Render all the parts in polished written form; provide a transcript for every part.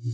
Well,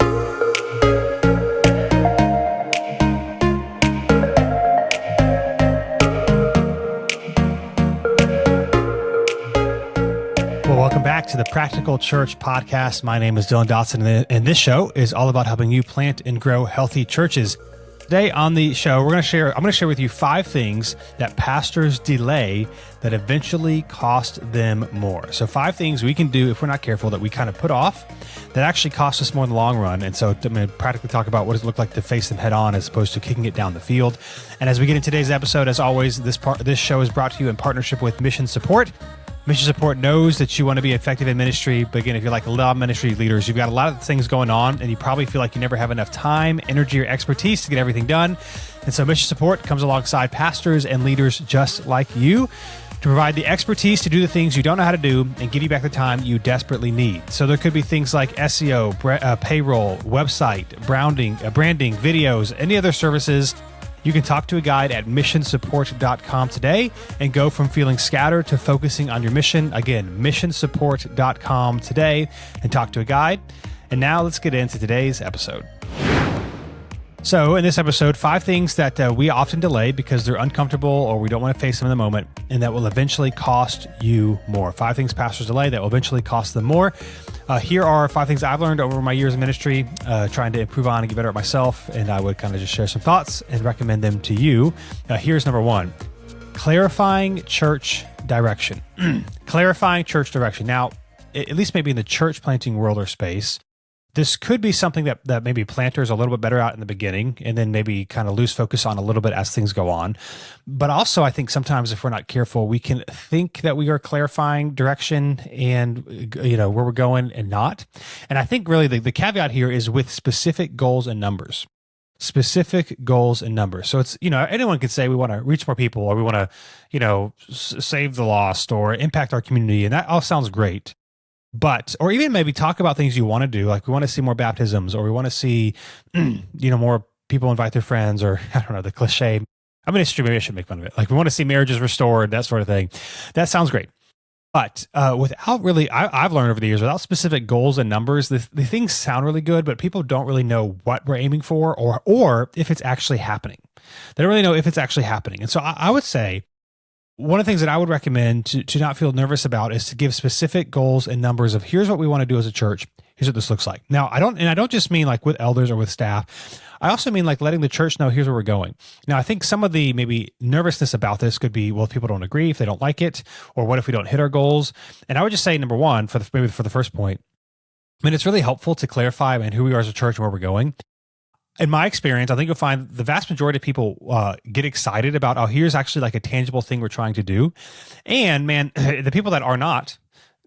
welcome back to the Practical Church Podcast. My name is Dylan Dotson, and this show is all about helping you plant and grow healthy churches. Today on the show, I'm going to share with you 5 things that pastors delay that eventually cost them more. So 5 things we can do if we're not careful that we kind of put off that actually cost us more in the long run. And so I'm going to practically talk about what does it look like to face them head on as opposed to kicking it down the field. And as we get into today's episode, as always, this show is brought to you in partnership with Mission Support. Mission Support knows that you want to be effective in ministry, but again, if you're like a lot of ministry leaders, you've got a lot of things going on, and you probably feel like you never have enough time, energy, or expertise to get everything done. And so Mission Support comes alongside pastors and leaders just like you to provide the expertise to do the things you don't know how to do and give you back the time you desperately need. So there could be things like SEO, payroll, website, branding, videos, any other services. You can talk to a guide at missionsupport.com today and go from feeling scattered to focusing on your mission. Again, missionsupport.com today and talk to a guide. And now let's get into today's episode. So in this episode, 5 things that we often delay because they're uncomfortable or we don't want to face them in the moment and that will eventually cost you more. 5 things pastors delay that will eventually cost them more. Here are 5 things I've learned over my years in ministry, trying to improve on and get better at myself. And I would kind of just share some thoughts and recommend them to you. Here's number 1, clarifying church direction. Clarifying church direction. Now, at least maybe in the church planting world or space, this could be something that maybe planters are a little bit better at in the beginning and then maybe kind of lose focus on a little bit as things go on. But also, I think sometimes if we're not careful, we can think that we are clarifying direction and, where we're going and not. And I think really the caveat here is with specific goals and numbers. Specific goals and numbers. So it's, anyone can say we want to reach more people or we want to, save the lost or impact our community. And that all sounds great. But, or even maybe talk about things you want to do, like we want to see more baptisms, or we want to see, more people invite their friends, or I don't know, the cliche. I'm an extreme, maybe I should make fun of it. Like we want to see marriages restored, that sort of thing. That sounds great. But without really, I've learned over the years, without specific goals and numbers, the things sound really good, but people don't really know what we're aiming for or if it's actually happening. They don't really know if it's actually happening. And so I would say, one of the things that I would recommend to not feel nervous about is to give specific goals and numbers of here's what we want to do as a church. Here's what this looks like. Now, I don't just mean like with elders or with staff. I also mean like letting the church know here's where we're going. Now, I think some of the maybe nervousness about this could be, well, if people don't agree, if they don't like it, or what if we don't hit our goals? And I would just say, number 1, for the first point, it's really helpful to clarify who we are as a church and where we're going. In my experience, I think you'll find the vast majority of people get excited about, oh, here's actually like a tangible thing we're trying to do. And man, the people that are not,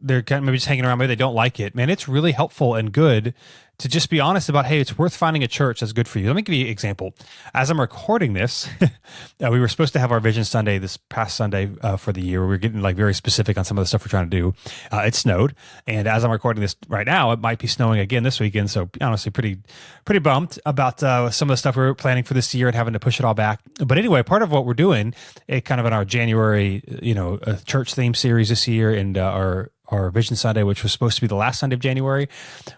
they're kind of maybe just hanging around, maybe they don't like it. Man, it's really helpful and good to just be honest about, hey, it's worth finding a church that's good for you. Let me give you an example. As I'm recording this, we were supposed to have our Vision Sunday this past Sunday for the year. We were getting like very specific on some of the stuff we're trying to do. It snowed. And as I'm recording this right now, it might be snowing again this weekend. So honestly, pretty bummed about some of the stuff we were planning for this year and having to push it all back. But anyway, part of what we're doing, kind of in our January, church theme series this year and our Vision Sunday, which was supposed to be the last Sunday of January.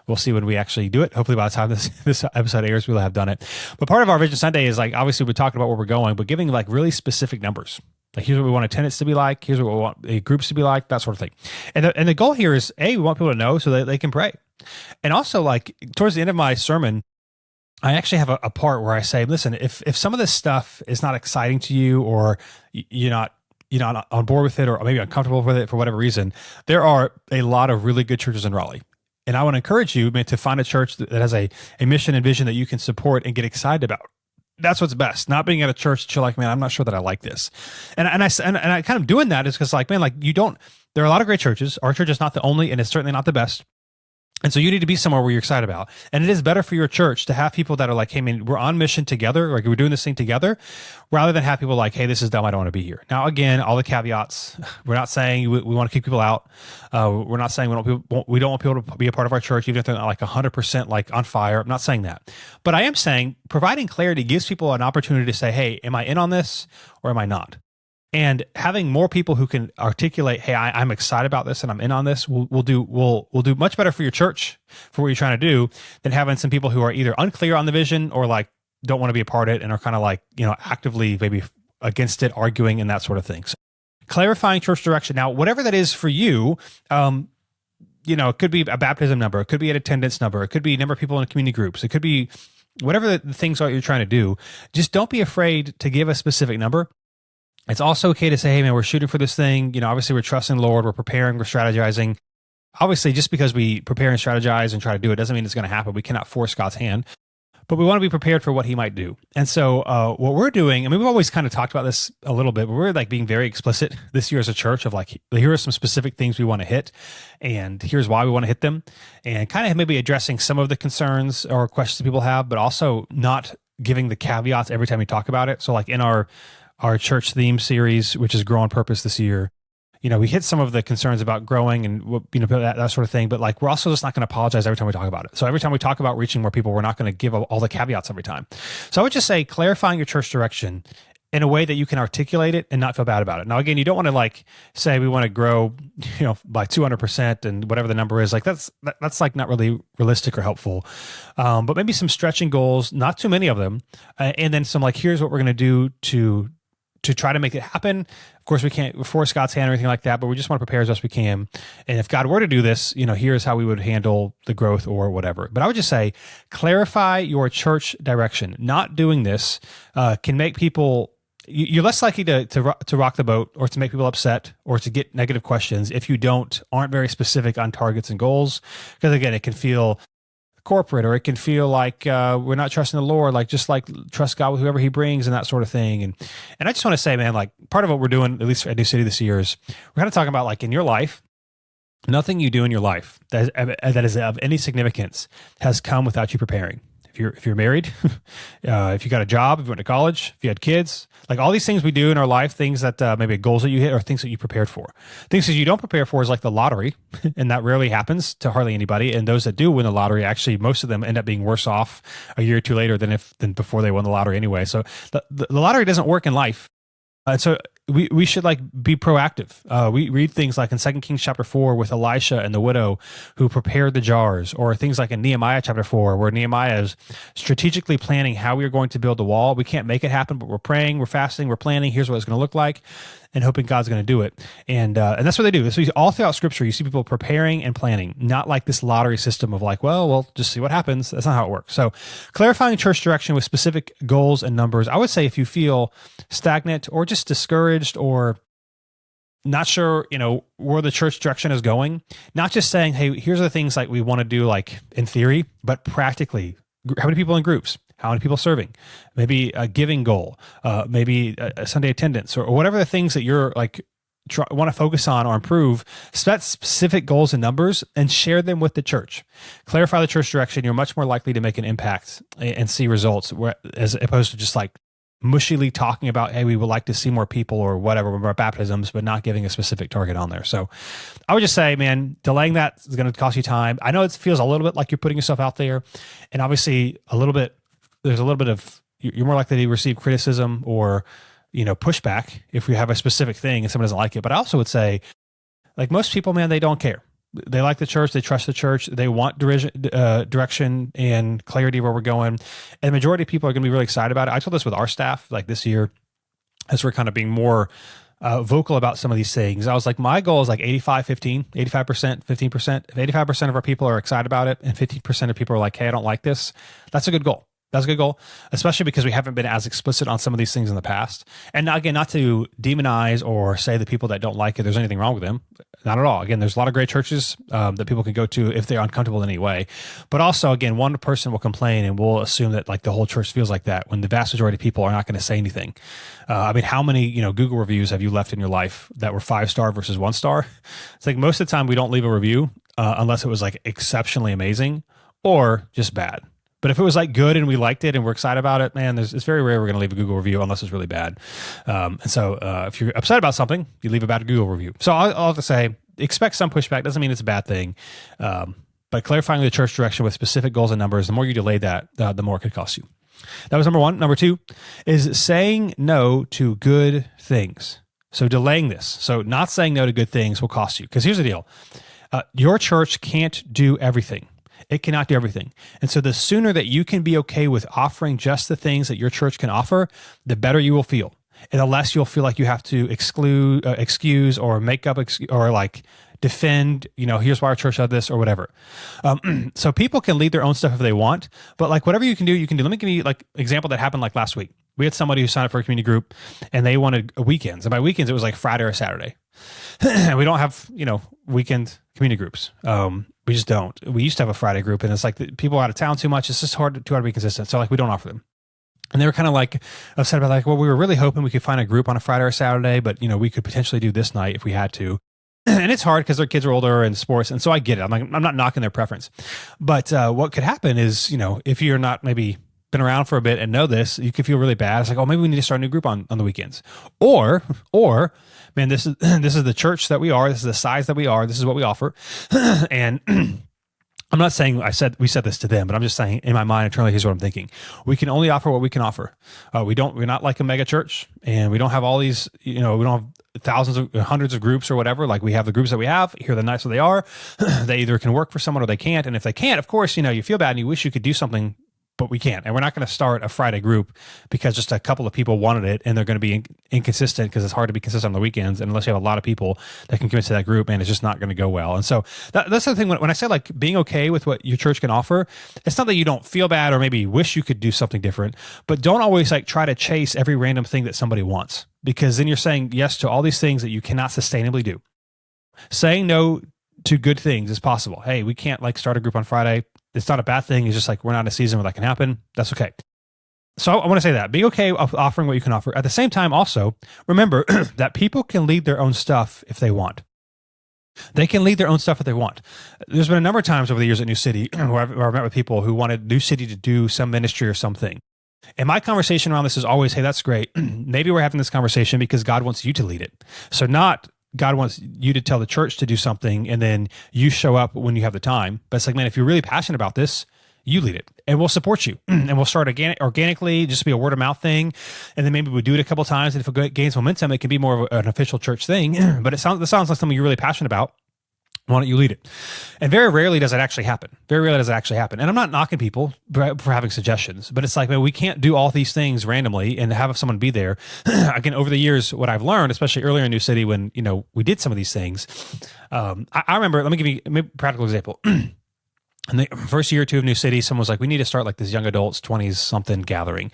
We'll see when we actually do it. Hopefully by the time this episode airs, we'll have done it. But part of our Vision Sunday is like, obviously we're talking about where we're going, but giving like really specific numbers. Like here's what we want attendance to be like. Here's what we want groups to be like, that sort of thing. And the goal here is, we want people to know so that they can pray. And also like towards the end of my sermon, I actually have a part where I say, listen, if some of this stuff is not exciting to you or you're not on board with it or maybe uncomfortable with it for whatever reason, there are a lot of really good churches in Raleigh. And I want to encourage you to find a church that has a mission and vision that you can support and get excited about. That's what's best. Not being at a church that you're like, man, I'm not sure that I like this. And I kind of doing that is because like, man, like there are a lot of great churches. Our church is not the only, and it's certainly not the best. And so you need to be somewhere where you're excited about. And it is better for your church to have people that are like, hey, man, we're on mission together, like we're doing this thing together, rather than have people like, hey, this is dumb, I don't want to be here. Now, again, all the caveats, we're not saying we want to kick people out. We're not saying we don't want people to be a part of our church, even if they're not like 100% like on fire. I'm not saying that. But I am saying providing clarity gives people an opportunity to say, hey, am I in on this or am I not? And having more people who can articulate, hey, I'm excited about this and I'm in on this, will do much better for your church, for what you're trying to do, than having some people who are either unclear on the vision or like don't want to be a part of it and are kind of like, actively maybe against it, arguing and that sort of thing. So clarifying church direction. Now, whatever that is for you, it could be a baptism number, it could be an attendance number, it could be number of people in community groups, it could be whatever the things are you're trying to do. Just don't be afraid to give a specific number. It's also okay to say, hey man, we're shooting for this thing. Obviously we're trusting the Lord, we're preparing, we're strategizing. Obviously, just because we prepare and strategize and try to do it doesn't mean it's going to happen. We cannot force God's hand, but we want to be prepared for what he might do. And so what we're doing, we've always kind of talked about this a little bit, but we're like being very explicit this year as a church of like, here are some specific things we want to hit, and here's why we want to hit them, and kind of maybe addressing some of the concerns or questions that people have, but also not giving the caveats every time we talk about it. So like in our church theme series, which is Grow on Purpose this year, we hit some of the concerns about growing and that sort of thing, but like we're also just not going to apologize every time we talk about it. So every time we talk about reaching more people, we're not going to give all the caveats every time. So I would just say clarifying your church direction in a way that you can articulate it and not feel bad about it. Now, again, you don't want to like say we want to grow, by 200% and whatever the number is. Like that's like not really realistic or helpful. But maybe some stretching goals, not too many of them, and then some like, here's what we're going to do to try to make it happen. Of course, we can't force God's hand or anything like that, but we just want to prepare as best we can. And if God were to do this, here's how we would handle the growth or whatever. But I would just say, clarify your church direction. Not doing this can make people, you're less likely to rock the boat or to make people upset or to get negative questions if you aren't very specific on targets and goals. Because again, it can feel corporate, or it can feel like we're not trusting the Lord, like just like trust God with whoever he brings and that sort of thing. And I just want to say, man, like part of what we're doing, at least at New City this year, is we're kind of talking about like in your life, nothing you do in your life that is of any significance has come without you preparing. If you're married, if you got a job, if you went to college, if you had kids, like all these things we do in our life, things that maybe goals that you hit or things that you prepared for. Things that you don't prepare for is like the lottery, and that rarely happens to hardly anybody. And those that do win the lottery, actually, most of them end up being worse off a year or two later than before they won the lottery anyway. So the lottery doesn't work in life. So we should like be proactive. We read things like in 2 Kings chapter 4 with Elisha and the widow who prepared the jars, or things like in Nehemiah chapter 4 where Nehemiah is strategically planning how we are going to build the wall. We can't make it happen, but we're praying, we're fasting, we're planning. Here's what it's going to look like, and hoping God's going to do it. And that's what they do. So all throughout Scripture, you see people preparing and planning, not like this lottery system of like, well, we'll just see what happens. That's not how it works. So clarifying church direction with specific goals and numbers. I would say if you feel stagnant or just discouraged or not sure, where the church direction is going, not just saying, hey, here's the things like we want to do, like in theory, but practically. How many people in groups? How many people serving? Maybe a giving goal, maybe a Sunday attendance, or whatever the things that you're like want to focus on or improve. Set specific goals and numbers and share them with the church. Clarify the church direction. You're much more likely to make an impact and see results, as opposed to just like mushily talking about, hey, we would like to see more people or whatever with our baptisms, but not giving a specific target on there. So I would just say, man, delaying that is going to cost you time. I know it feels a little bit like you're putting yourself out there, and obviously there's a little bit of, you're more likely to receive criticism or, pushback if you have a specific thing and someone doesn't like it. But I also would say, like most people, man, they don't care. They like the church. They trust the church. They want direction and clarity where we're going. And the majority of people are going to be really excited about it. I told this with our staff, like this year, as we're kind of being more vocal about some of these things. I was like, my goal is like 85%, 15%. If 85% of our people are excited about it and 15% of people are like, hey, I don't like this, that's a good goal. That's a good goal, especially because we haven't been as explicit on some of these things in the past. And again, not to demonize or say the people that don't like it, there's anything wrong with them. Not at all. Again, there's a lot of great churches that people can go to if they're uncomfortable in any way. But also, again, one person will complain and we'll assume that like the whole church feels like that when the vast majority of people are not going to say anything. How many Google reviews have you left in your life that were 5-star versus 1-star? It's like most of the time we don't leave a review unless it was like exceptionally amazing or just bad. But if it was like good and we liked it and we're excited about it, man, it's very rare we're going to leave a Google review unless it's really bad. So if you're upset about something, you leave a bad Google review. So I'll have to say, expect some pushback. Doesn't mean it's a bad thing. But clarifying the church direction with specific goals and numbers, the more you delay that, the more it could cost you. That was number one. Number two is saying no to good things. So delaying this. So not saying no to good things will cost you. Because here's the deal. Your church can't do everything. It cannot do everything. And so the sooner that you can be okay with offering just the things that your church can offer, the better you will feel. And the less you'll feel like you have to excuse or make up or like defend, here's why our church does this or whatever. So people can lead their own stuff if they want, but like whatever you can do, you can do. Let me give you like example that happened like last week. We had somebody who signed up for a community group and they wanted weekends. And by weekends, it was like Friday or Saturday. And we don't have, weekend community groups. We just don't. We used to have a Friday group and it's like people are out of town too much. It's just too hard to be consistent. So like we don't offer them. And they were kind of like upset about like, well, we were really hoping we could find a group on a Friday or Saturday, but we could potentially do this night if we had to. And it's hard because their kids are older and sports. And so I get it. I'm not knocking their preference, but what could happen is, if you're not maybe been around for a bit and know this, you can feel really bad. It's like, oh, maybe we need to start a new group on the weekends or man, this is the church that we are. This is the size that we are. This is what we offer. And I'm not saying we said this to them, but I'm just saying in my mind internally, here's what I'm thinking. We can only offer what we can offer. We're not like a mega church and we don't have all these, we don't have thousands of hundreds of groups or whatever. Like we have the groups that we have here, the nights that they are, they either can work for someone or they can't. And if they can't, of course, you feel bad and you wish you could do something, but we can't. And we're not going to start a Friday group because just a couple of people wanted it and they're going to be inconsistent because it's hard to be consistent on the weekends. And unless you have a lot of people that can commit to that group, and it's just not going to go well. And so that's the thing. When I say like being okay with what your church can offer, it's not that you don't feel bad or maybe wish you could do something different, but don't always like try to chase every random thing that somebody wants, because then you're saying yes to all these things that you cannot sustainably do. Saying no to good things is possible. Hey, we can't like start a group on Friday. It's not a bad thing. It's just like we're not in a season where that can happen. That's okay. So I want to say that. Be okay of offering what you can offer. At the same time, also, remember that people can lead their own stuff if they want. They can lead their own stuff if they want. There's been a number of times over the years at New City where I've met with people who wanted New City to do some ministry or something. And my conversation around this is always, hey, that's great. Maybe we're having this conversation because God wants you to lead it. So not God wants you to tell the church to do something and then you show up when you have the time. But it's like, man, if you're really passionate about this, you lead it and we'll support you and we'll start organically, just be a word of mouth thing. And then maybe we do it a couple of times. And if it gains momentum, it can be more of an official church thing. But this sounds like something you're really passionate about. Why don't you lead it? And very rarely does it actually happen. And I'm not knocking people for having suggestions, but it's like, man, we can't do all these things randomly and have someone be there. Again, over the years, what I've learned, especially earlier in New City when, we did some of these things. I remember, let me give you a practical example. In the first year or two of New City, someone was like, we need to start like this young adults, 20s something gathering.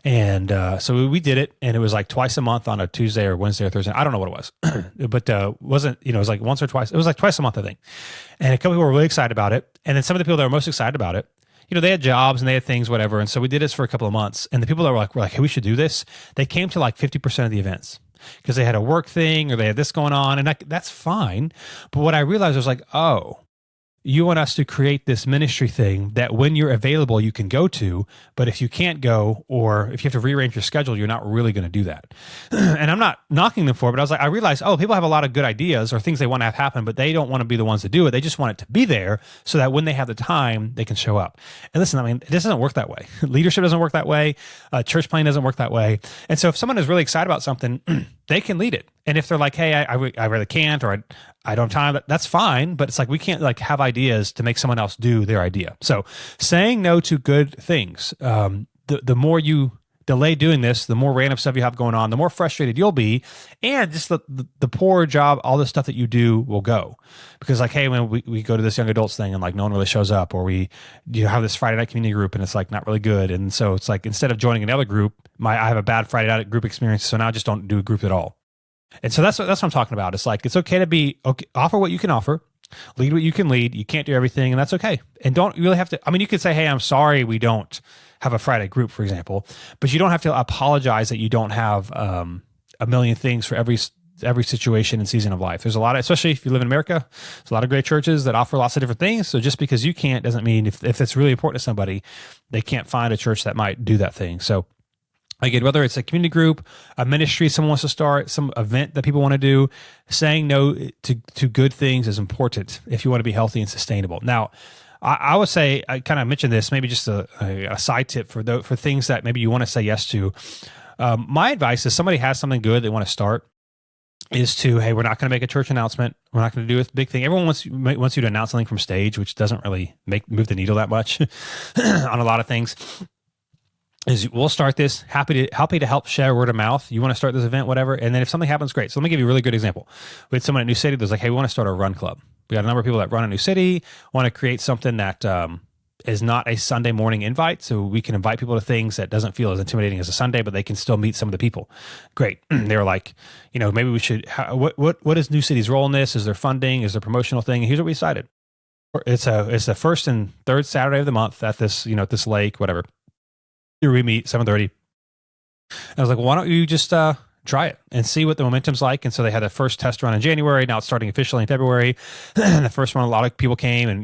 And so we did it, and it was like twice a month on a Tuesday or Wednesday or Thursday. I don't know what it was, but wasn't, it was like once or twice. It was like twice a month, I think. And a couple people were really excited about it. And then some of the people that were most excited about it, they had jobs and they had things, whatever. And so we did this for a couple of months. And the people that were like, hey, we should do this. They came to like 50% of the events because they had a work thing or they had this going on. And that's fine. But what I realized was like, oh, you want us to create this ministry thing that when you're available, you can go to, but if you can't go, or if you have to rearrange your schedule, you're not really going to do that. And I'm not knocking them for it, but I realized, people have a lot of good ideas or things they want to have happen, but they don't want to be the ones to do it. They just want it to be there so that when they have the time, they can show up. And listen, it doesn't work that way. Leadership doesn't work that way. Church planning doesn't work that way. And so if someone is really excited about something, they can lead it. And if they're like, hey, I really can't, or I don't have time, that's fine. But it's like, we can't like have ideas to make someone else do their idea. So saying no to good things, the more you delay doing this, the more random stuff you have going on, the more frustrated you'll be. And just the poor job, all the stuff that you do will go. Because like, hey, when we go to this young adults thing and like no one really shows up, or we have this Friday night community group and it's like not really good. And so it's like, instead of joining another group, I have a bad Friday night group experience. So now I just don't do a group at all. And so that's what I'm talking about. It's like, it's okay to offer what you can offer, lead what you can lead. You can't do everything, and that's okay. And don't really have to, you could say, hey, I'm sorry we don't have a Friday group, for example, but you don't have to apologize that you don't have a million things for every situation and season of life. There's a lot of, especially if you live in America, there's a lot of great churches that offer lots of different things. So just because you can't doesn't mean if it's really important to somebody, they can't find a church that might do that thing. So again, whether it's a community group, a ministry someone wants to start, some event that people want to do, saying no to good things is important if you want to be healthy and sustainable. Now, I would say, I kind of mentioned this, maybe just a side tip for things that maybe you want to say yes to. My advice is, somebody has something good they want to start, is to, hey, we're not going to make a church announcement. We're not going to do a big thing. Everyone wants you to announce something from stage, which doesn't really move the needle that much on a lot of things. Is we'll start this, happy to help share word of mouth. You want to start this event, whatever. And then if something happens, great. So let me give you a really good example. We had someone at New City that was like, hey, we want to start a run club. We got a number of people that run a New City, want to create something that is not a Sunday morning invite. So we can invite people to things that doesn't feel as intimidating as a Sunday, but they can still meet some of the people. Great. They were like, maybe we should, what is New City's role in this? Is there funding? Is there promotional thing? And here's what we decided. It's the first and third Saturday of the month at this, at this lake, whatever. Here we meet 7:30. I was like, well, why don't you just try it and see what the momentum's like? And so they had the first test run in January. Now it's starting officially in February. And the first one, a lot of people came, and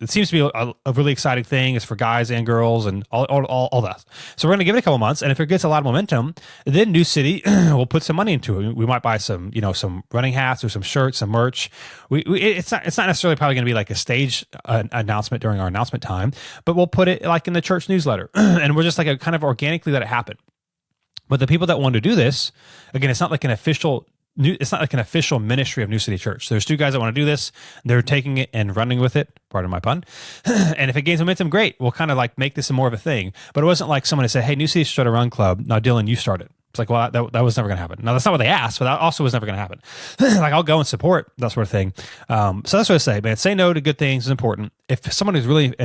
it seems to be a really exciting thing. It's for guys and girls and all that. So we're going to give it a couple months, and if it gets a lot of momentum, then New City will put some money into it. We might buy some running hats or some shirts, some merch. It's not necessarily probably going to be like a stage announcement during our announcement time, but we'll put it like in the church newsletter, and we're just like a kind of organically let it happen. But the people that want to do this, again, it's not like an official ministry of New City Church. There's two guys that want to do this. They're taking it and running with it. Pardon my pun. And if it gains momentum, great. We'll kind of like make this more of a thing. But it wasn't like someone said, hey, New City should start a run club. Now, Dylan, you start it. It's like, well, that was never going to happen. Now, that's not what they asked, but that also was never going to happen. Like, I'll go and support that sort of thing. So that's what I say, man. Say no to good things is important. If someone who's really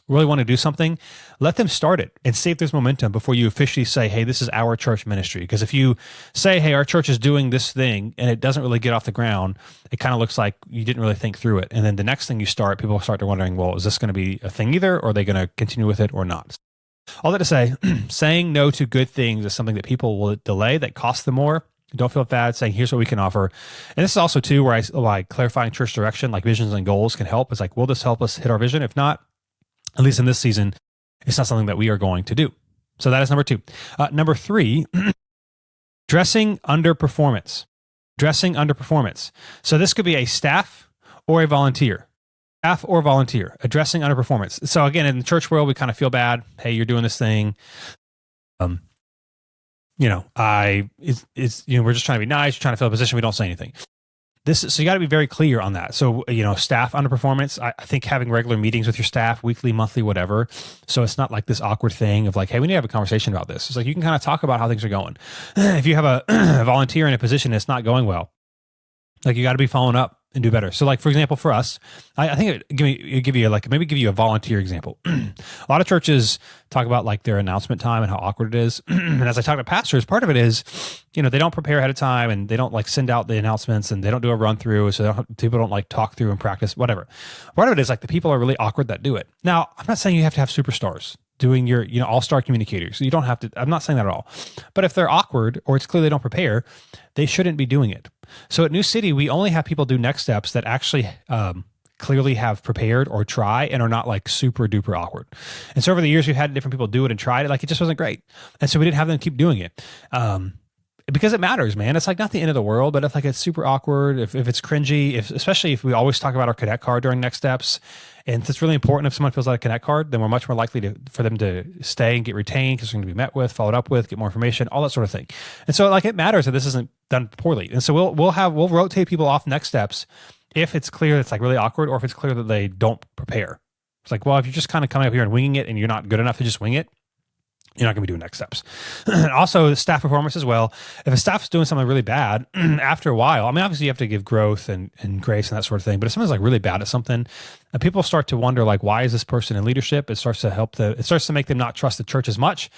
want to do something, let them start it and see if there's momentum before you officially say, hey, this is our church ministry. Because if you say, hey, our church is doing this thing and it doesn't really get off the ground, it kind of looks like you didn't really think through it. And then the next thing you start, people start to wondering, well, is this going to be a thing either, or are they going to continue with it or not? All that to say, saying no to good things is something that people will delay, that costs them more. Don't feel bad saying, here's what we can offer. And this is also too where I clarifying church direction, like visions and goals can help. It's like, will this help us hit our vision? If not, at least in this season, it's not something that we are going to do. So that is number 2. Number 3, dressing underperformance. Dressing underperformance. So this could be a staff or a volunteer. Staff or volunteer, addressing underperformance. So again, in the church world, we kind of feel bad. Hey, you're doing this thing. We're just trying to be nice. You're trying to fill a position. We don't say anything. So you got to be very clear on that. So, staff underperformance, I think having regular meetings with your staff, weekly, monthly, whatever. So it's not like this awkward thing of like, hey, we need to have a conversation about this. It's like, you can kind of talk about how things are going. If you have a volunteer in a position that's not going well, like you got to be following up and do better. So like, for example, for us, I think give you a volunteer example. A lot of churches talk about like their announcement time and how awkward it is. And as I talk to pastors, part of it is, they don't prepare ahead of time and they don't like send out the announcements and they don't do a run through. So people don't like talk through and practice, whatever. Part of it is like the people are really awkward that do it. Now, I'm not saying you have to have superstars doing your, all-star communicators. So you don't have to, I'm not saying that at all. But if they're awkward or it's clear they don't prepare, they shouldn't be doing it. So at New City, we only have people do next steps that actually clearly have prepared or try and are not like super duper awkward. And so over the years, we've had different people do it and tried it. Like it just wasn't great. And so we didn't have them keep doing it. Because it matters, man. It's like not the end of the world, but if like it's super awkward, if it's cringy, especially if we always talk about our Connect card during next steps, and it's really important if someone fills out a Connect card, then we're much more likely for them to stay and get retained because they're going to be met with, followed up with, get more information, all that sort of thing. And so like it matters that this isn't done poorly. And so we'll rotate people off next steps if it's clear it's like really awkward or if it's clear that they don't prepare. It's like, well, if you're just kind of coming up here and winging it and you're not good enough to just wing it, you're not going to be doing next steps. Also, staff performance as well. If a staff is doing something really bad, after a while, I mean, obviously you have to give growth and grace and that sort of thing, but if someone's like really bad at something, and people start to wonder, like, why is this person in leadership? It starts to make them not trust the church as much.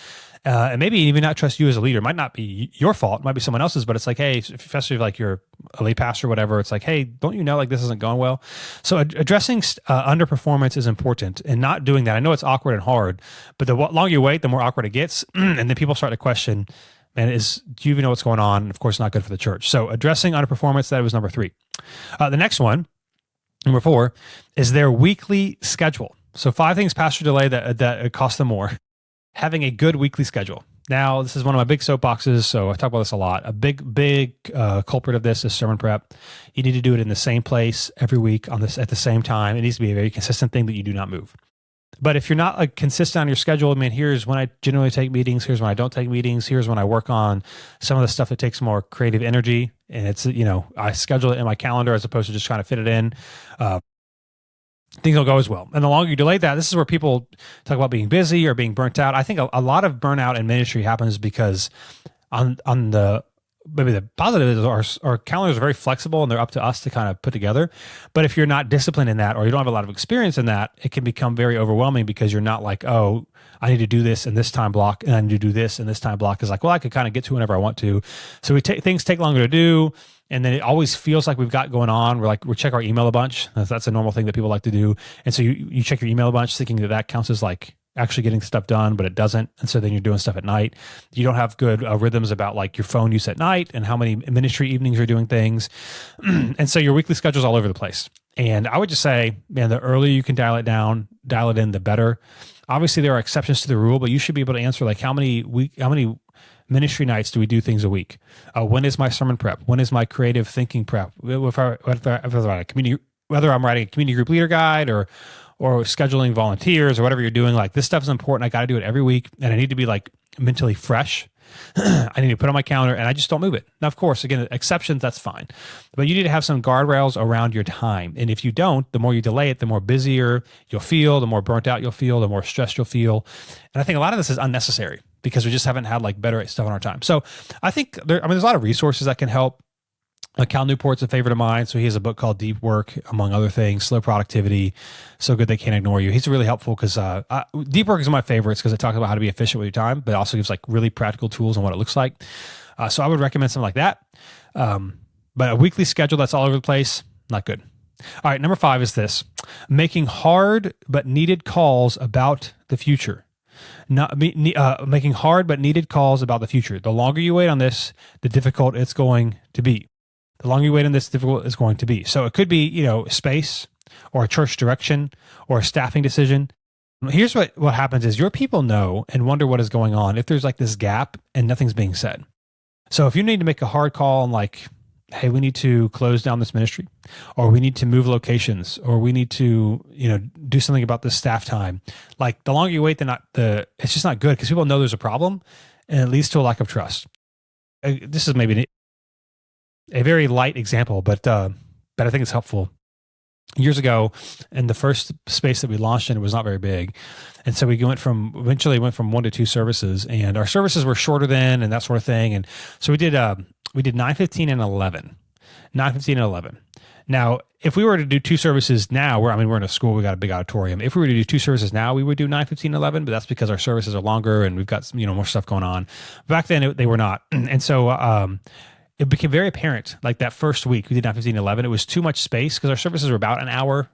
And maybe even not trust you as a leader. It might not be your fault. It might be someone else's, but it's like, hey, especially if like you're a lead pastor or whatever, it's like, hey, don't you know, like this isn't going well? So addressing underperformance is important and not doing that. I know it's awkward and hard, but the longer you wait, the more awkward it gets. And then people start to question, man, do you even know what's going on? And of course, not good for the church. So addressing underperformance, that was number 3. The next one, number 4, is their weekly schedule. So 5 things pastor delay that cost them more. Having a good weekly schedule. Now, this is one of my big soapboxes, so I talk about this a lot. A big culprit of this is sermon prep. You need to do it in the same place every week at the same time. It needs to be a very consistent thing that you do not move. But if you're not like consistent on your schedule, I mean, here's when I generally take meetings, here's when I don't take meetings, here's when I work on some of the stuff that takes more creative energy. And it's, I schedule it in my calendar as opposed to just trying to fit it in. Things will go as well. And the longer you delay that, this is where people talk about being busy or being burnt out. I think a lot of burnout in ministry happens because on the maybe the positive is our calendars are very flexible and they're up to us to kind of put together. But if you're not disciplined in that, or you don't have a lot of experience in that, it can become very overwhelming because you're not like, oh, I need to do this in this time block and I need to do this in this time block. Is like, well, I could kind of get to whenever I want to. So things take longer to do. And then it always feels like we've got going on. We check our email a bunch. That's a normal thing that people like to do. And so you check your email a bunch thinking that counts as like actually getting stuff done, but it doesn't. And so then you're doing stuff at night. You don't have good rhythms about like your phone use at night and how many ministry evenings you're doing things. And so your weekly schedule's all over the place. And I would just say, man, the earlier you can dial it in, the better. Obviously there are exceptions to the rule, but you should be able to answer like how many ministry nights do we do things a week? When is my sermon prep? When is my creative thinking prep? Whether I'm writing a community group leader guide or scheduling volunteers or whatever you're doing, like this stuff is important. I got to do it every week and I need to be like mentally fresh. I need to put on my calendar and I just don't move it. Now, of course, again, exceptions, that's fine. But you need to have some guardrails around your time. And if you don't, the more you delay it, the more busier you'll feel, the more burnt out you'll feel, the more stressed you'll feel. And I think a lot of this is unnecessary because we just haven't had like better stuff on our time. So I think there's a lot of resources that can help. Cal Newport's a favorite of mine. So he has a book called Deep Work, among other things, Slow Productivity, So Good They Can't Ignore You. He's really helpful because Deep Work is one of my favorites because it talks about how to be efficient with your time, but it also gives like really practical tools on what it looks like. So I would recommend something like that. But a weekly schedule that's all over the place, not good. All right, number 5 is this: making hard but needed calls about the future. Making hard but needed calls about the future. The longer you wait on this, the difficult it's going to be. The longer you wait on this, the difficult it's going to be. So it could be, space or a church direction or a staffing decision. Here's what happens is your people know and wonder what is going on if there's like this gap and nothing's being said. So if you need to make a hard call on like, hey, we need to close down this ministry, or we need to move locations, or we need to, do something about this staff time. Like the longer you wait, it's just not good because people know there's a problem and it leads to a lack of trust. This is maybe a very light example, but I think it's helpful. Years ago, in the first space that we launched in, it was not very big. And so we eventually went from 1 to 2 services, and our services were shorter then and that sort of thing. And so we did 9:15 and 11. 9:15 and 11. Now, if we were to do 2 services now, we're in a school, we got a big auditorium. If we were to do 2 services now, we would do 9:15 and 11, but that's because our services are longer and we've got more stuff going on. Back then, they were not. And so it became very apparent, like that first week we did 9:15 and 11, it was too much space because our services were about an hour,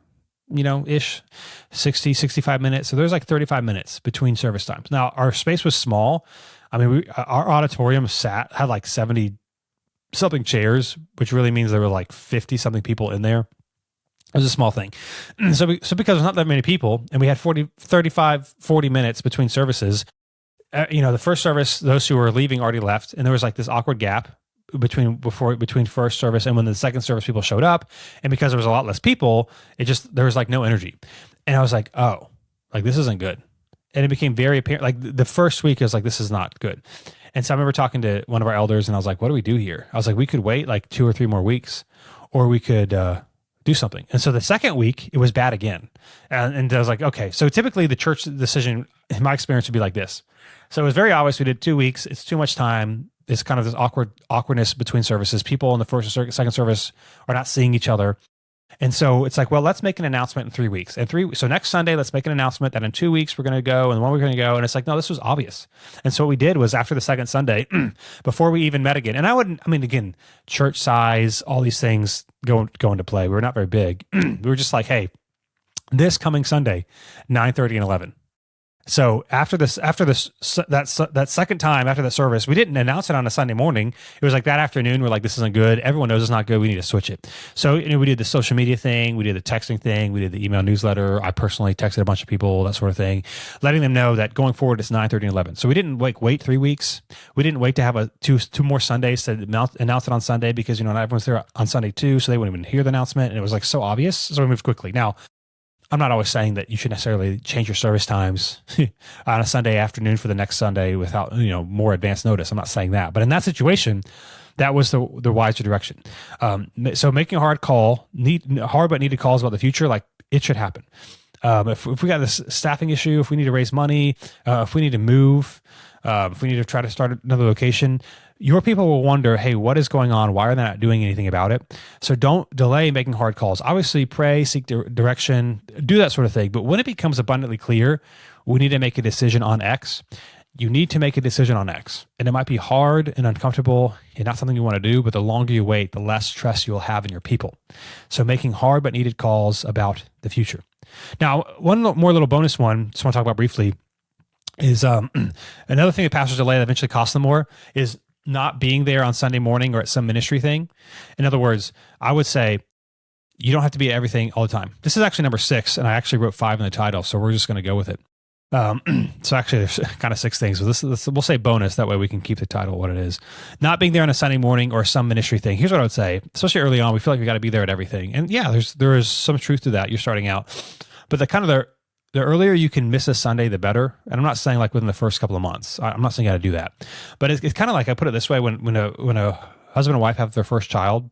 ish, 60, 65 minutes. So there's like 35 minutes between service times. Now, our space was small. Our auditorium had like 70 something chairs, which really means there were like 50 something people in there. It was a small thing. So because there's not that many people and we had 40 minutes between services, the first service, those who were leaving already left. And there was like this awkward gap between first service and when the second service people showed up. And because there was a lot less people, there was like no energy. And I was like, oh, like this isn't good. And it became very apparent. Like the first week, I was like, this is not good. And so I remember talking to one of our elders and I was like, what do we do here? I was like, we could wait like 2 or 3 more weeks, or we could do something. And so the second week, it was bad again. And I was like, okay. So typically the church decision, in my experience, would be like this. So it was very obvious. We did 2 weeks. It's too much time. It's kind of this awkwardness between services. People in the first or second service are not seeing each other. And so it's like, well, let's make an announcement in 3 weeks. So next Sunday, let's make an announcement that in 2 weeks we're going to go, and 1 week we're going to go. And it's like, no, this was obvious. And so what we did was after the second Sunday, before we even met again, and again, church size, all these things go into play. We were not very big. We were just like, hey, this coming Sunday, 9:30 and 11. So after that second time after the service, we didn't announce it on a Sunday morning. It was like that afternoon. We're like, this isn't good. Everyone knows it's not good. We need to switch it. So we did the social media thing. We did the texting thing. We did the email newsletter. I personally texted a bunch of people, that sort of thing, letting them know that going forward, it's 9:30 and 11. So we didn't wait 3 weeks. We didn't wait to have two more Sundays to announce it on Sunday because, not everyone's there on Sunday too. So they wouldn't even hear the announcement. And it was like so obvious. So we moved quickly. Now, I'm not always saying that you should necessarily change your service times on a Sunday afternoon for the next Sunday without, more advance notice. I'm not saying that, but in that situation, that was the wiser direction. So making a hard but needed calls about the future, like it should happen. If we got this staffing issue, if we need to raise money, if we need to move, if we need to try to start another location, your people will wonder, hey, what is going on? Why are they not doing anything about it? So don't delay making hard calls. Obviously, pray, seek direction, do that sort of thing. But when it becomes abundantly clear, we need to make a decision on X. You need to make a decision on X. And it might be hard and uncomfortable and not something you want to do, but the longer you wait, the less stress you'll have in your people. So making hard but needed calls about the future. Now, one more little bonus one, just want to talk about briefly, is another thing that pastors delay that eventually costs them more is not being there on Sunday morning or at some ministry thing. In other words, I would say you don't have to be at everything all the time. This is actually number 6, and I actually wrote 5 in the title, so we're just going to go with it. So actually there's kind of 6 things. So this we'll say bonus. That way we can keep the title what it is. Not being there on a Sunday morning or some ministry thing. Here's what I would say, especially early on, we feel like we got to be there at everything. And yeah, there is some truth to that. You're starting out, but the earlier you can miss a Sunday, the better. And I'm not saying like within the first couple of months. I'm not saying you got to do that, but it's kind of like, I put it this way, when a husband and wife have their first child,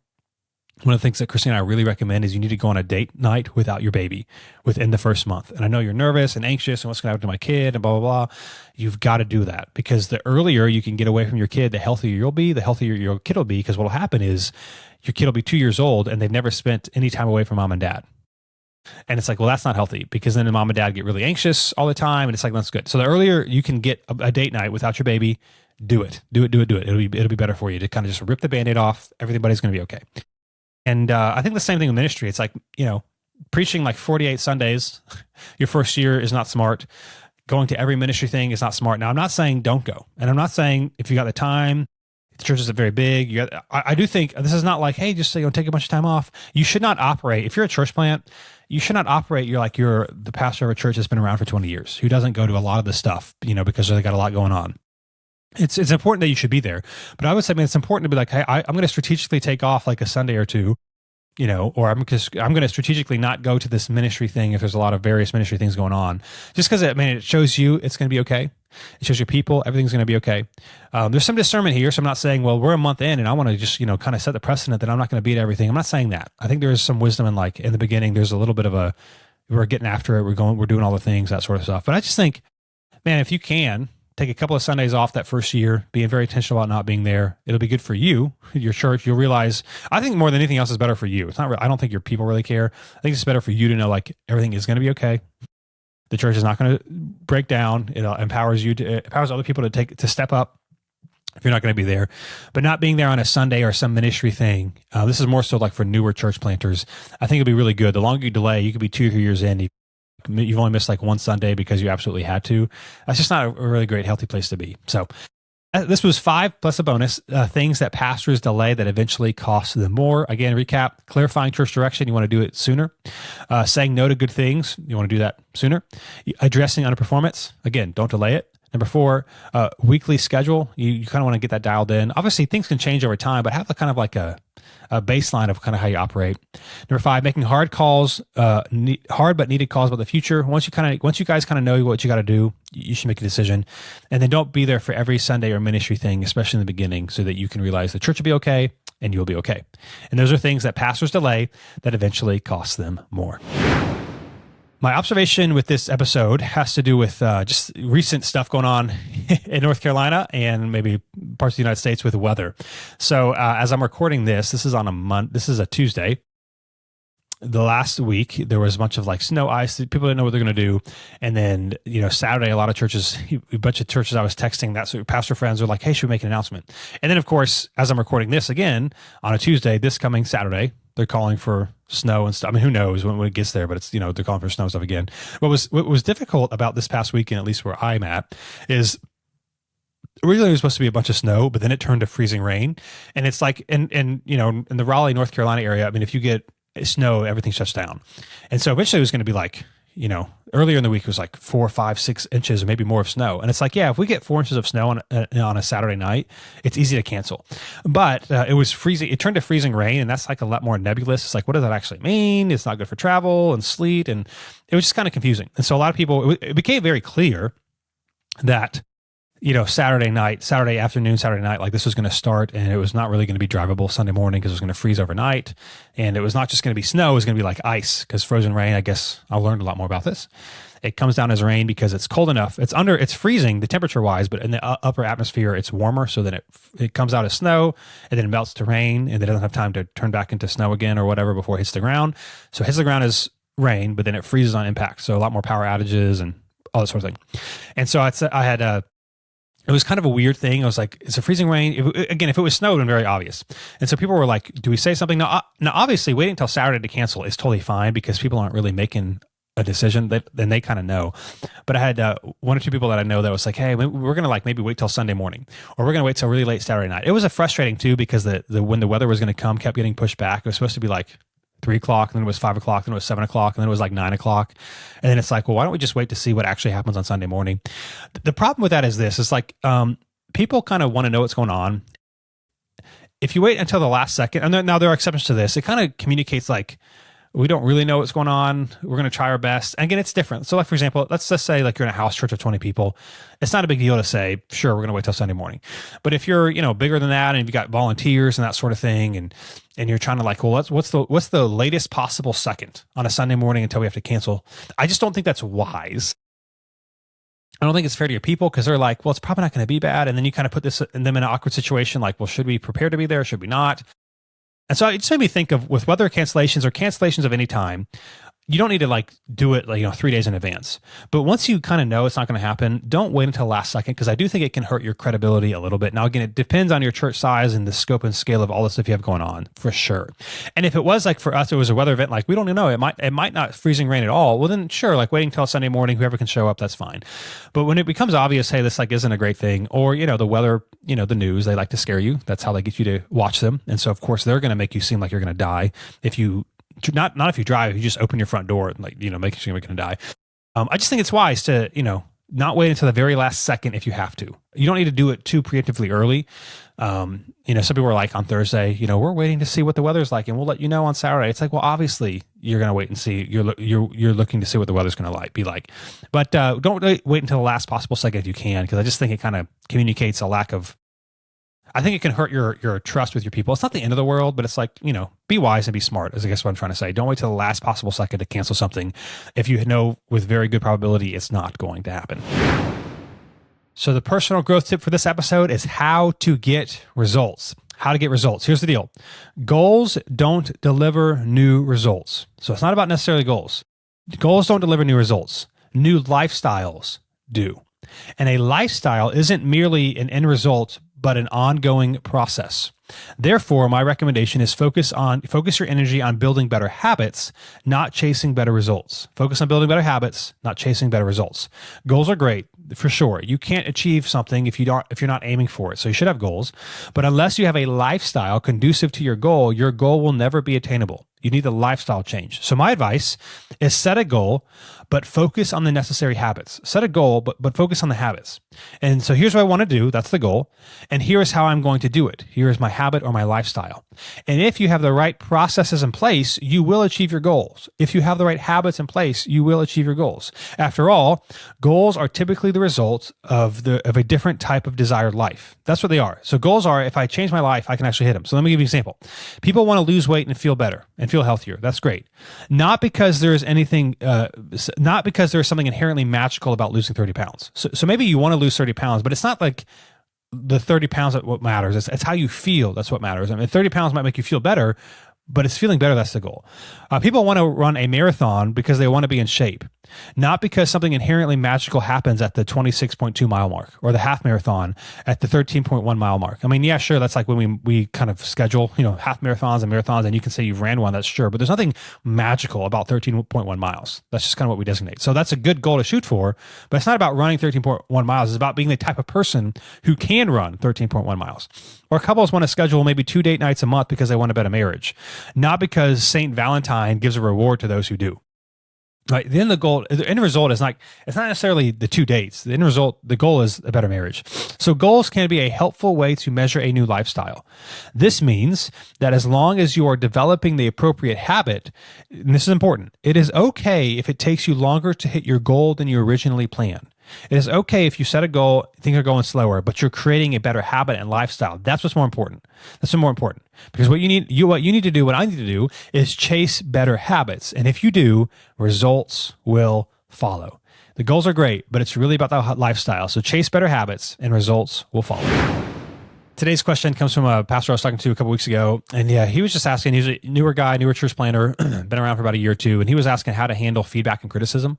one of the things that Christine and I really recommend is you need to go on a date night without your baby within the first month. And I know you're nervous and anxious and what's going to happen to my kid and blah, blah, blah. You've got to do that, because the earlier you can get away from your kid, the healthier you'll be, the healthier your kid will be. Because what will happen is your kid will be 2 years old and they've never spent any time away from mom and dad. And it's like, well, that's not healthy, because then the mom and dad get really anxious all the time. And it's like, that's good. So the earlier you can get a date night without your baby, do it. It'll be better for you to kind of just rip the Band-Aid off. Everybody's going to be okay. And I think the same thing with ministry. It's like, preaching like 48 Sundays your first year is not smart. Going to every ministry thing is not smart. Now, I'm not saying don't go. And I'm not saying if you got the time, the church isn't very big. I do think this is not like, hey, just take a bunch of time off. You should not operate. If you're a church plant, you should not operate. You're the pastor of a church that's been around for 20 years, who doesn't go to a lot of this stuff, because they got a lot going on. It's important that you should be there, but I would say, it's important to be like, hey, I'm going to strategically take off like a Sunday or two, or I'm going to strategically not go to this ministry thing if there's a lot of various ministry things going on, just because it shows you it's going to be okay. It shows your people everything's going to be okay. There's some discernment here, so I'm not saying, well, we're a month in and I want to just kind of set the precedent that I'm not going to be at everything. I'm not saying that. I think there is some wisdom in the beginning. There's a little bit of we're getting after it. We're doing all the things, that sort of stuff. But I just think, man, if you can take a couple of Sundays off that first year, being very intentional about not being there, it'll be good for you, your church. You'll realize, I think more than anything else is better for you. It's not, I don't think your people really care. I think it's better for you to know like everything is going to be okay. The church is not going to break down. It empowers other people to step up if you're not going to be there. But not being there on a Sunday or some ministry thing, this is more so like for newer church planters. I think it'll be really good. The longer you delay, you could be 2 or 3 years in, you've only missed like one Sunday because you absolutely had to. That's just not a really great, healthy place to be. So this was 5 plus a bonus, things that pastors delay that eventually cost them more. Again, recap: clarifying church direction, you want to do it sooner. Saying no to good things, you want to do that sooner. Addressing underperformance, again, don't delay it. Number 4, weekly schedule. You kind of want to get that dialed in. Obviously, things can change over time, but have a kind of like a baseline of kind of how you operate. Number 5, making hard calls, hard but needed calls about the future. Once you guys kind of know what you got to do, you should make a decision. And then don't be there for every Sunday or ministry thing, especially in the beginning, so that you can realize the church will be okay and you'll be okay. And those are things that pastors delay that eventually cost them more. My observation with this episode has to do with just recent stuff going on in North Carolina and maybe parts of the United States with weather. So as I'm recording this is on this is a Tuesday. The last week, there was a bunch of like snow, ice. People didn't know what they're going to do. And then, Saturday, a bunch of churches I was texting, that's what pastor friends were like, hey, should we make an announcement? And then, of course, as I'm recording this again on a Tuesday, this coming Saturday, they're calling for snow and stuff. I mean, who knows when it gets there, but it's, they're calling for snow stuff again. What was difficult about this past weekend, at least where I'm at, is originally it was supposed to be a bunch of snow, but then it turned to freezing rain. And it's like, in the Raleigh, North Carolina area, I mean, if you get snow, everything shuts down. And so eventually it was going to be like, earlier in the week it was like 4, 5, 6 inches or maybe more of snow. And it's like, yeah, if we get 4 inches of snow on a Saturday night, it's easy to cancel. But it was freezing. It turned to freezing rain, and that's like a lot more nebulous. It's like, what does that actually mean? It's not good for travel and sleet. And it was just kind of confusing. And so a lot of people, it became very clear that Saturday afternoon, Saturday night, like this was going to start, and it was not really going to be drivable Sunday morning because it was going to freeze overnight. And it was not just going to be snow, it was going to be like ice, because frozen rain, I guess I learned a lot more about this. It comes down as rain because it's cold enough. It's freezing the temperature wise, but in the upper atmosphere, it's warmer. So then it comes out as snow, and then it melts to rain, and it doesn't have time to turn back into snow again or whatever before it hits the ground. So it hits the ground as rain, but then it freezes on impact. So a lot more power outages and all that sort of thing. And so it was kind of a weird thing. I was like, it's a freezing rain. If it was snow, it would have been very obvious. And so people were like, do we say something? Now, obviously, waiting until Saturday to cancel is totally fine because people aren't really making a decision. Then they kind of know. But I had one or two people that I know that was like, hey, we're going to maybe wait till Sunday morning, or we're going to wait till really late Saturday night. It was frustrating too because when the weather was going to come kept getting pushed back. It was supposed to be like 3 o'clock, and then it was 5 o'clock, and then it was 7 o'clock, and then it was like 9 o'clock. And then it's like, well, why don't we just wait to see what actually happens on Sunday morning? The problem with that is this, it's like, people kind of want to know what's going on. If you wait until the last second, and now there are exceptions to this, it kind of communicates like, we don't really know what's going on. We're going to try our best. And again, it's different. So like, for example, let's just say like you're in a house church of 20 people. It's not a big deal to say, sure, we're going to wait till Sunday morning. But if you're, bigger than that, and you've got volunteers and that sort of thing, and you're trying to like, well, what's the latest possible second on a Sunday morning until we have to cancel? I just don't think that's wise. I don't think it's fair to your people because they're like, well, it's probably not going to be bad. And then you kind of put them in an awkward situation like, well, should we prepare to be there? Should we not? And so it just made me think of with weather cancellations or cancellations of any time, you don't need to like do it 3 days in advance. But once you kind of know it's not going to happen, don't wait until the last second, because I do think it can hurt your credibility a little bit. Now, again, it depends on your church size and the scope and scale of all the stuff you have going on, for sure. And if it was like for us, it was a weather event, like we don't know, it might not freezing rain at all. Well, then sure, like waiting till Sunday morning, whoever can show up, that's fine. But when it becomes obvious, hey, this like isn't a great thing, or the weather, the news, they like to scare you. That's how they get you to watch them. And so of course they're going to make you seem like you're going to die if you not if you drive, if you just open your front door and making sure you're going to die. I just think it's wise to, not wait until the very last second if you have to. You don't need to do it too preemptively early. Some people were like on Thursday, we're waiting to see what the weather's like, and we'll let you know on Saturday. It's like, well, obviously you're going to wait and see. You're looking to see what the weather's going to be like. But don't wait until the last possible second if you can, because I just think it kind of communicates a lack of. I think it can hurt your trust with your people. It's not the end of the world, but it's like, be wise and be smart, is I guess what I'm trying to say. Don't wait till the last possible second to cancel something if you know with very good probability it's not going to happen. So the personal growth tip for this episode is how to get results. How to get results. Here's the deal. Goals don't deliver new results. So it's not about necessarily goals. Goals don't deliver new results. New lifestyles do. And a lifestyle isn't merely an end result, but an ongoing process. Therefore, my recommendation is focus your energy on building better habits, not chasing better results. Focus on building better habits, not chasing better results. Goals are great, for sure. You can't achieve something if you're not aiming for it. So you should have goals, but unless you have a lifestyle conducive to your goal will never be attainable. You need a lifestyle change. So my advice is set a goal, but focus on the necessary habits. Set a goal, but focus on the habits. And so here's what I want to do. That's the goal. And here is how I'm going to do it. Here is my habit or my lifestyle. And if you have the right processes in place, you will achieve your goals. If you have the right habits in place, you will achieve your goals. After all, goals are typically the result of a different type of desired life. That's what they are. So goals are, if I change my life, I can actually hit them. So let me give you an example. People want to lose weight and feel better and feel healthier. That's great. Not because there is something inherently magical about losing 30 pounds. So maybe you want to lose 30 pounds, but it's not like the 30 pounds that what matters. It's how you feel. That's what matters. I mean, 30 pounds might make you feel better, but it's feeling better. That's the goal. People want to run a marathon because they want to be in shape, not because something inherently magical happens at the 26.2 mile mark or the half marathon at the 13.1 mile mark. I mean, yeah, sure. That's like when we kind of schedule, half marathons and marathons, and you can say you've ran one, that's sure, but there's nothing magical about 13.1 miles. That's just kind of what we designate. So that's a good goal to shoot for, but it's not about running 13.1 miles. It's about being the type of person who can run 13.1 miles. Or couples want to schedule maybe 2 date nights a month because they want a better marriage, not because St. Valentine gives a reward to those who do. Right. The end result is it's not necessarily the two dates. The end result, the goal is a better marriage. So goals can be a helpful way to measure a new lifestyle. This means that as long as you are developing the appropriate habit, and this is important, it is okay if it takes you longer to hit your goal than you originally planned. It is okay if you set a goal, things are going slower, but you're creating a better habit and lifestyle. That's what's more important. That's what's more important. Because what you need to do, what I need to do is chase better habits. And if you do, results will follow. The goals are great, but it's really about the lifestyle. So chase better habits and results will follow. Today's question comes from a pastor I was talking to a couple weeks ago. And yeah, he was just asking, he's a newer guy, newer church planter, been around for about a year or two. And he was asking how to handle feedback and criticism.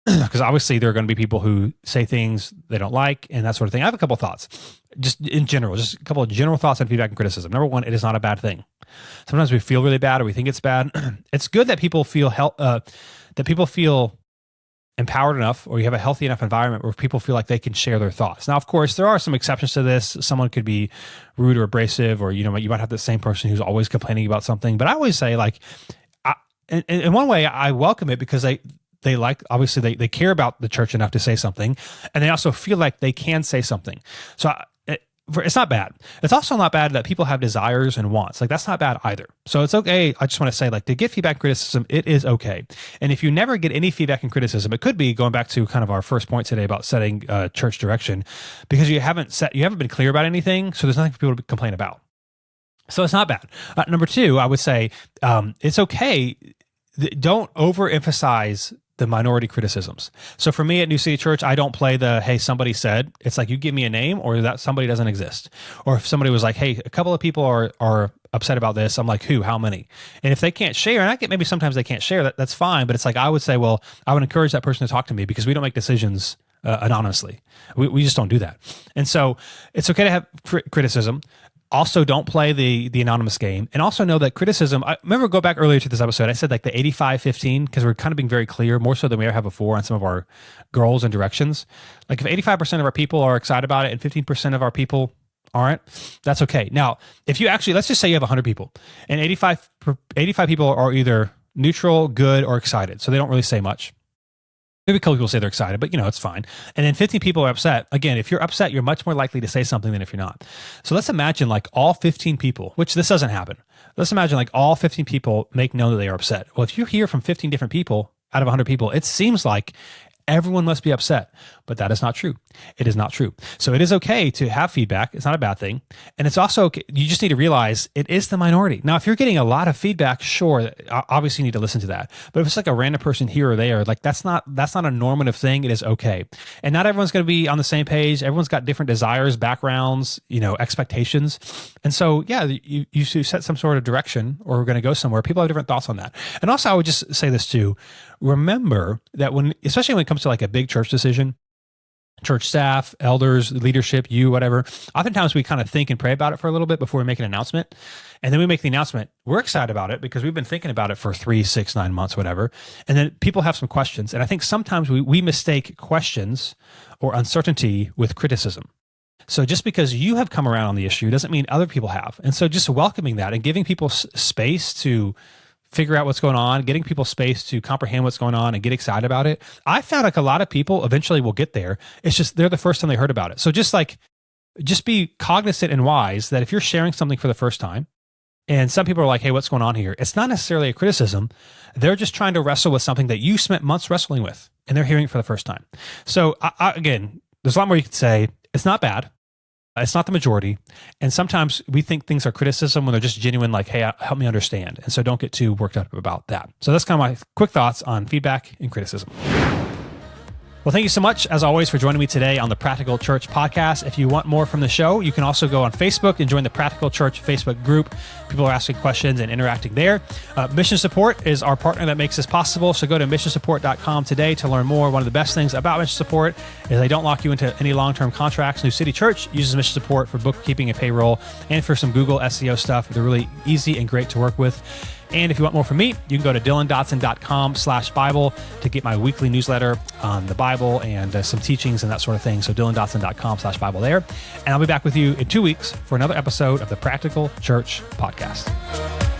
Because obviously there are going to be people who say things they don't like and that sort of thing. I have a couple of thoughts, just in general, just a couple of general thoughts on feedback and criticism. Number one, it is not a bad thing. Sometimes we feel really bad or we think it's bad. It's good that people feel empowered enough, or you have a healthy enough environment where people feel like they can share their thoughts. Now, of course, there are some exceptions to this. Someone could be rude or abrasive, or you might have the same person who's always complaining about something. But I always say, in one way, I welcome it because obviously they care about the church enough to say something, and they also feel like they can say something. So it's not bad. It's also not bad that people have desires and wants. That's not bad either. So it's okay. I just want to say, to get feedback and criticism, it is okay. And if you never get any feedback and criticism, it could be going back to kind of our first point today about setting church direction, because you haven't been clear about anything. So there's nothing for people to complain about. So it's not bad. Number two, I would say it's okay. Don't overemphasize the minority criticisms. So for me at New City Church, I don't play the, hey, somebody said. It's like, you give me a name or that somebody doesn't exist. Or if somebody was like, hey, a couple of people are upset about this, I'm like, who, how many? And if they can't share, and I get maybe sometimes they can't share, that's fine. But it's like, I would say, well, I would encourage that person to talk to me, because we don't make decisions anonymously. We just don't do that. And so it's okay to have criticism. Also, don't play the anonymous game. And also know that criticism, I remember, go back earlier to this episode, I said the 85-15, because we're kind of being very clear, more so than we ever have before, on some of our goals and directions. If 85% of our people are excited about it and 15% of our people aren't, that's okay. Now, if you actually, let's just say you have 100 people, and 85 people are either neutral, good, or excited. So they don't really say much. Maybe a couple people say they're excited, but it's fine. And then 15 people are upset. Again, if you're upset, you're much more likely to say something than if you're not. So let's imagine all 15 people, which this doesn't happen. Let's imagine all 15 people make known that they are upset. Well, if you hear from 15 different people out of 100 people, it seems like everyone must be upset, but that is not true. It is not true. So it is okay to have feedback. It's not a bad thing. And it's also okay. You just need to realize it is the minority. Now, if you're getting a lot of feedback, sure, obviously you need to listen to that. But if it's a random person here or there, that's not a normative thing. It is okay. And not everyone's going to be on the same page. Everyone's got different desires, backgrounds, expectations. And so, yeah, you set some sort of direction, or we're going to go somewhere. People have different thoughts on that. And also, I would just say this too. Remember that especially when it comes to a big church decision, church staff, elders, leadership, whatever, oftentimes we kind of think and pray about it for a little bit before we make an announcement. And then we make the announcement. We're excited about it because we've been thinking about it for 3, 6, 9 months, whatever. And then people have some questions. And I think sometimes we mistake questions or uncertainty with criticism. So just because you have come around on the issue doesn't mean other people have. And so just welcoming that and giving people space to figure out what's going on, getting people space to comprehend what's going on and get excited about it. I found a lot of people eventually will get there. It's just they're the first time they heard about it. So just be cognizant and wise that if you're sharing something for the first time, and some people are like, hey, what's going on here? It's not necessarily a criticism. They're just trying to wrestle with something that you spent months wrestling with, and they're hearing it for the first time. So again, there's a lot more you could say. It's not bad. It's not the majority. And sometimes we think things are criticism when they're just genuine, hey, help me understand. And so don't get too worked up about that. So that's kind of my quick thoughts on feedback and criticism. Well, thank you so much, as always, for joining me today on the Practical Church podcast. If you want more from the show, you can also go on Facebook and join the Practical Church Facebook group. People are asking questions and interacting there. Mission Support is our partner that makes this possible. So go to missionsupport.com today to learn more. One of the best things about Mission Support is they don't lock you into any long-term contracts. New City Church uses Mission Support for bookkeeping and payroll and for some Google SEO stuff. They're really easy and great to work with. And if you want more from me, you can go to DylanDotson.com/Bible to get my weekly newsletter on the Bible and some teachings and that sort of thing. So DylanDotson.com/Bible there. And I'll be back with you in 2 weeks for another episode of the Practical Church Podcast.